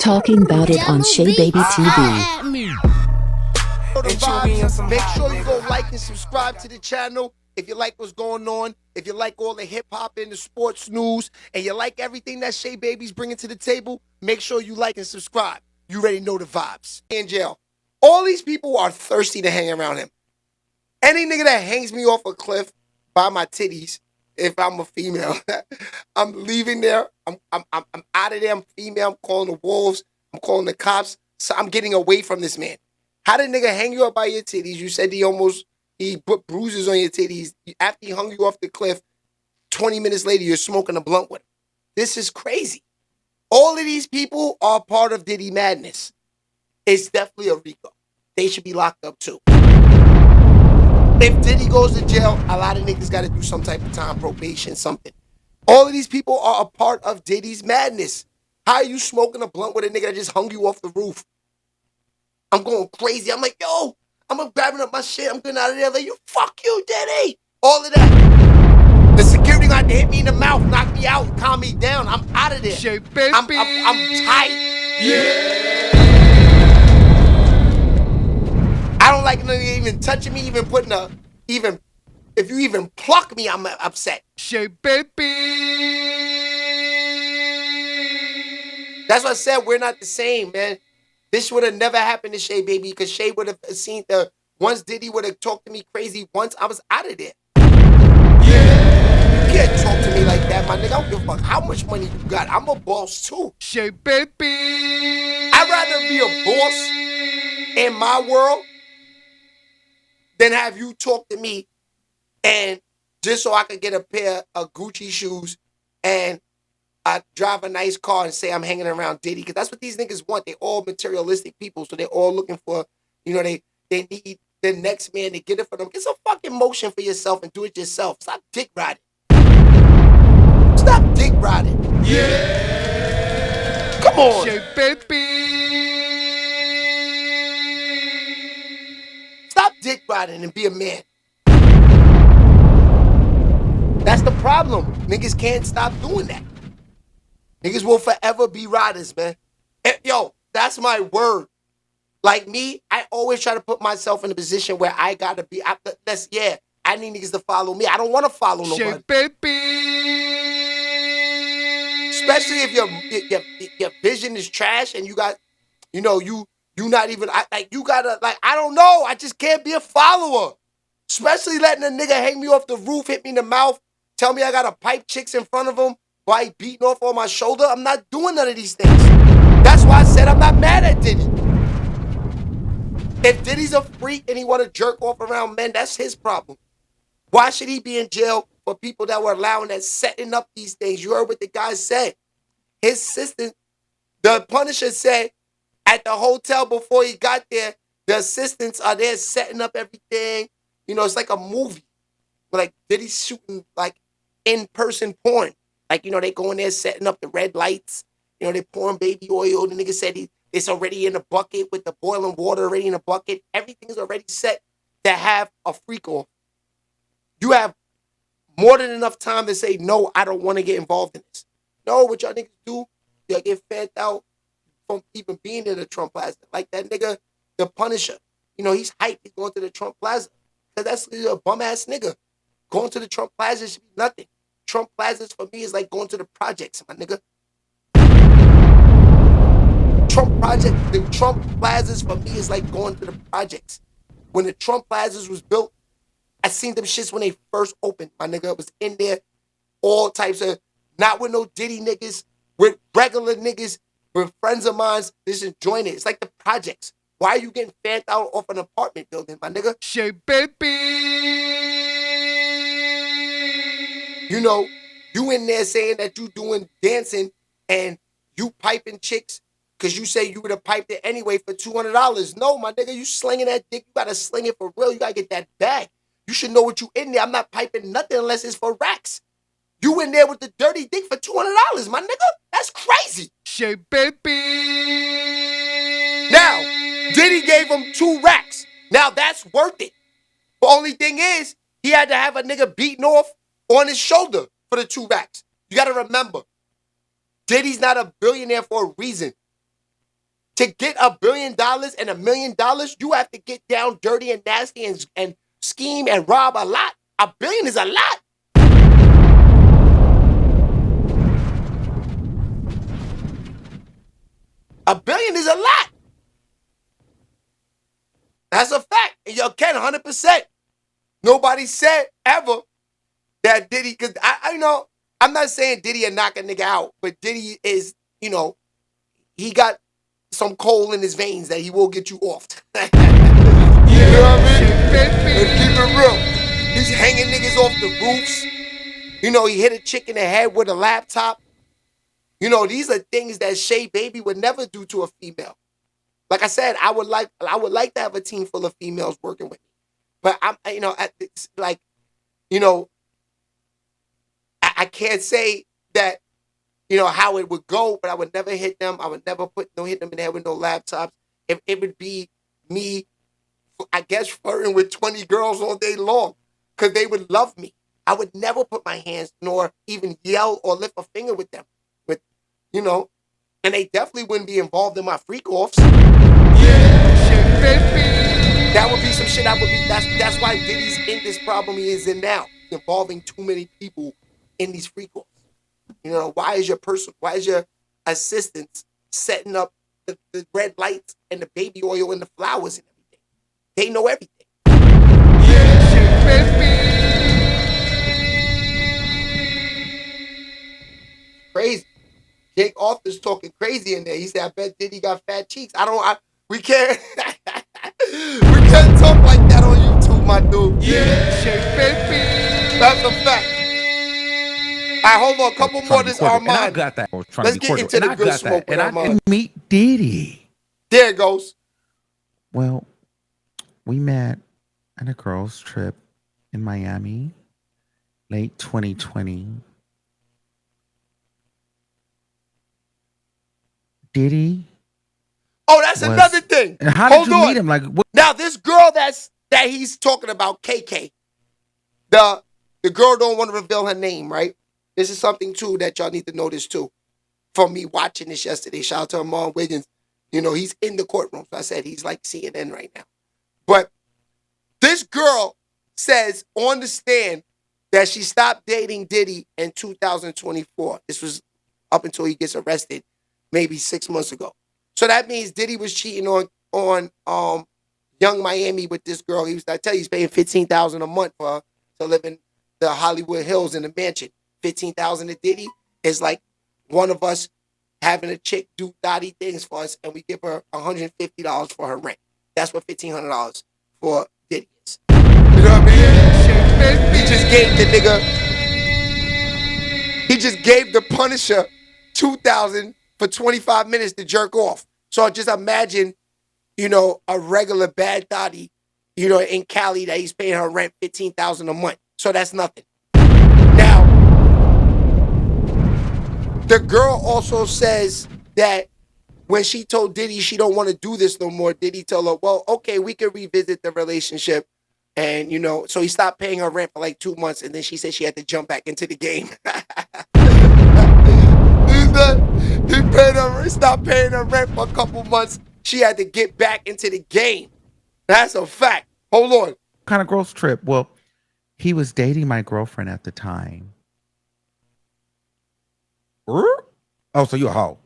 talking about it on Shay Baby TV. Make sure you go like and subscribe to the channel if you like what's going on, if you like all the hip-hop and the sports news, and you like everything that Shay Baby's bringing to the table. Make sure you like and subscribe. You already know the vibes. In jail. All these people are thirsty to hang around him. Any nigga that hangs me off a cliff by my titties, if I'm a female, I'm leaving there. I'm out of there. I'm female. I'm calling the wolves. I'm calling the cops. So I'm getting away from this man. How did nigga hang you up by your titties? You said he put bruises on your titties. After he hung you off the cliff, 20 minutes later, you're smoking a blunt with him. This is crazy. All of these people are part of Diddy madness. It's definitely a RICO. They should be locked up too. If Diddy goes to jail, a lot of niggas got to do some type of time, probation, something. All of these people are a part of Diddy's madness. How are you smoking a blunt with a nigga that just hung you off the roof? I'm going crazy. I'm like, yo, I'm grabbing up my shit. I'm getting out of there. Like, you, fuck you, Diddy. All of that. The security guard hit me in the mouth, knock me out, calm me down. I'm out of there. Shay Baby. I'm tight. Yeah. I don't like nigga even touching me, even if you even pluck me, I'm upset. Shay Baby. That's what I said. We're not the same, man. This would have never happened to Shay Baby because Shay would have seen once Diddy would have talked to me crazy once, I was out of there. Yeah. You can't talk to me like that, my nigga. I don't give a fuck how much money you got. I'm a boss too. Shay Baby. I'd rather be a boss in my world than have you talk to me and just so I could get a pair of Gucci shoes and I drive a nice car and say I'm hanging around Diddy. Because that's what these niggas want. They all materialistic people. So they're all looking for, they need the next man to get it for them. Get some fucking motion for yourself and do it yourself. Stop dick riding. Stop dick riding. Yeah. Come on. Shay Baby. Stop dick riding and be a man. That's the problem. Niggas can't stop doing that. Niggas will forever be riders, man. Yo, that's my word. Like me, I always try to put myself in a position where I gotta be. I need niggas to follow me. I don't want to follow nobody. Shay Baby. Especially if your vision is trash and you got, you not even you gotta I don't know. I just can't be a follower. Especially letting a nigga hang me off the roof, hit me in the mouth, tell me I gotta pipe chicks in front of him. Why he beating off on my shoulder? I'm not doing none of these things. That's why I said I'm not mad at Diddy. If Diddy's a freak and he want to jerk off around men, that's his problem. Why should he be in jail for people that were allowing that, setting up these things? You heard what the guy said. His assistant, the Punisher said at the hotel before he got there, the assistants are there setting up everything. It's like a movie. Like Diddy's shooting in-person porn. They go in there setting up the red lights. They pouring baby oil. The nigga said it's already in a bucket with the boiling water already in a bucket. Everything is already set to have a freak off. You have more than enough time to say, no, I don't want to get involved in this. No, what y'all niggas do, y'all get fed out from even being in the Trump Plaza. Like that nigga, the Punisher. He's hyped. He's going to the Trump Plaza. Because that's a bum-ass nigga. Going to the Trump Plaza should be nothing. Trump Plazas for me is like going to the projects, my nigga. The Trump Plazas for me is like going to the projects. When the Trump Plazas was built, I seen them shits when they first opened, my nigga. It was in there, all types of, not with no Diddy niggas, with regular niggas, with friends of mine, just enjoying it. It's like the projects. Why are you getting fanned out off an apartment building, my nigga? Shay Baby. You in there saying that you doing dancing and you piping chicks because you say you would have piped it anyway for $200. No, my nigga, you slinging that dick. You got to sling it for real. You got to get that bag. You should know what you in there. I'm not piping nothing unless it's for racks. You in there with the dirty dick for $200, my nigga. That's crazy. Shay Baby. Now, Diddy gave him 2 racks. Now, that's worth it. The only thing is, he had to have a nigga beating off on his shoulder for the 2 racks. You got to remember, Diddy's not a billionaire for a reason. To get $1 billion and $1 million, you have to get down dirty and nasty and scheme and rob a lot. $1 billion is a lot. $1 billion is a lot. That's a fact. And yo, Ken, 100%. Nobody said ever that Diddy, because I know, I'm not saying Diddy will knock a nigga out, but Diddy is, you know, he got some coal in his veins that he will get you off. You know what I mean? Let's keep it real. He's hanging niggas off the roofs. You know, he hit a chick in the head with a laptop. You know, these are things that Shay Baby would never do to a female. Like I said, I would like to have a team full of females working with me. But I'm, you know, I can't say that, you know, how it would go, but I would never hit them. I would never hit them in the head with no laptops. It would be me, I guess, flirting with 20 girls all day long because they would love me. I would never put my hands nor even yell or lift a finger with them. But, you know, and they definitely wouldn't be involved in my freak offs. That would be some shit I would be. That's why Diddy's in this problem he is in now, involving too many people in these freak offs. You know, why is your assistant setting up the red lights and the baby oil and the flowers and everything? They know everything. Crazy. Jake Arthur's talking crazy in there. He said, I bet Diddy got fat cheeks. We can't we can't talk like that on YouTube, my dude. That's a fact. All right, hold on. A couple more. This Armand. And I got that. Let's get into the good smoke with Armand. And meet Diddy. There it goes. Well, we met at a girls' trip in Miami, late 2020. Diddy. Oh, that's another thing. And how did you meet him? Like, what? Now, this girl that he's talking about, KK, the girl don't want to reveal her name, right? This is something, too, that y'all need to notice, too. From me watching this yesterday. Shout out to Amon Wiggins. You know, he's in the courtroom. So I said he's like CNN right now. But this girl says on the stand that she stopped dating Diddy in 2024. This was up until he gets arrested maybe 6 months ago. So that means Diddy was cheating on Young Miami with this girl. I tell you, he's paying $15,000 a month for her to live in the Hollywood Hills in a mansion. $15,000 to Diddy is like one of us having a chick do thotty things for us, and we give her $150 for her rent. That's what $1,500 for Diddy is. You know what I mean? He just gave the nigga. He just gave the Punisher $2,000 for 25 minutes to jerk off. So just imagine, you know, a regular bad thotty, you know, in Cali that he's paying her rent $15,000 a month. So that's nothing. Now, the girl also says that when she told Diddy she don't want to do this no more, Diddy told her, well, okay, we can revisit the relationship. And, you know, so he stopped paying her rent for like 2 months, and then she said she had to jump back into the game. He stopped paying her rent for a couple months. She had to get back into the game. That's a fact. Hold on. What kind of girls' trip? Well, he was dating my girlfriend at the time. Oh, so you a hoe.